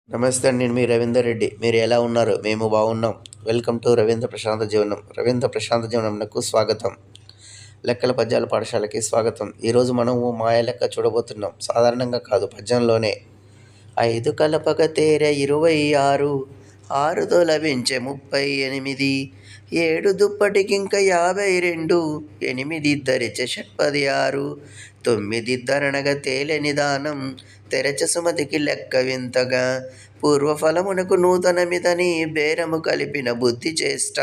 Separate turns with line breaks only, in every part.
నమస్తే అండి. నేను మీ రవీందర్ రెడ్డి. మీరు ఎలా ఉన్నారు? మేము బాగున్నాం. వెల్కమ్ టు రవీంద్ర ప్రశాంత జీవనం. రవీంద్ర ప్రశాంత జీవనంకు స్వాగతం. లెక్కల పద్యాల పాఠశాలకి స్వాగతం. ఈరోజు మనము మాయ లెక్క చూడబోతున్నాం. సాధారణంగా కాదు, పద్యంలోనే. 5 కలపక తేరె 26, 6తో లభించే 38, 7 దుప్పటికింక 52, 8 ఇద్దరిచె షట్పది 6, 9 ఇద్దరనగా తేలె నిదానం, తెరచ సుమతికి లెక్క వింతగా, పూర్వఫలమునకు నూతనమిదని బేరము కలిపిన బుద్ధి చేష్ట.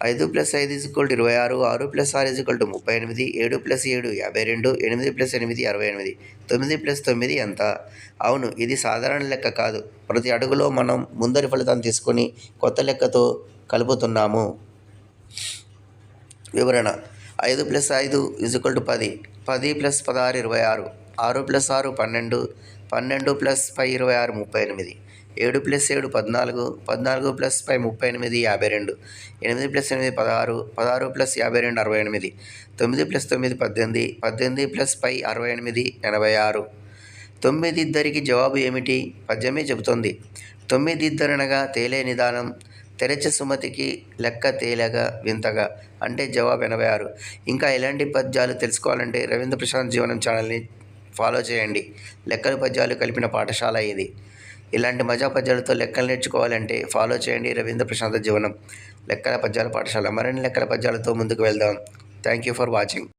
5 + 5 = 26, 6 + 6 = 38, 7 + 7 52, 8 + 8 68, 9 + 9 ఎంత? అవును, ఇది సాధారణ లెక్క కాదు. ప్రతి అడుగులో మనం ముందరి ఫలితాన్ని తీసుకొని కొత్త లెక్కతో కలుపుతున్నాము. వివరణ: 5 + 5 = 10, 10 + 16 26, 6 + 6 12, 12 + 5 26 38, 7 + 7 14, 14 + 5 38 52, 8 + 8 16, 16 + 52 68, 9 + 9 18, 18 + 5 68 86. 9 ఇద్దరికి జవాబు ఏమిటి? పద్యమే చెబుతోంది. 9 ఇద్దరనగా తేలే నిదానం, తెరచ సుమతికి లెక్క తేలగా వింతగా, అంటే జవాబు 86. ఇంకా ఇలాంటి పద్యాలు తెలుసుకోవాలంటే రవీంద్ర ప్రశాంత్ జీవనం ఛానల్ని ఫాలో చేయండి. లెక్కలు పద్యాలు కలిపిన పాఠశాల ఇది. ఇలాంటి మజా పద్యాలతో లెక్కలు నేర్చుకోవాలంటే ఫాలో చేయండి రవీంద్ర ప్రశాంత్ జీవనం లెక్కల పద్యాల పాఠశాల. మరిన్ని లెక్కల పద్యాలతో ముందుకు వెళ్దాం. Thank you for watching.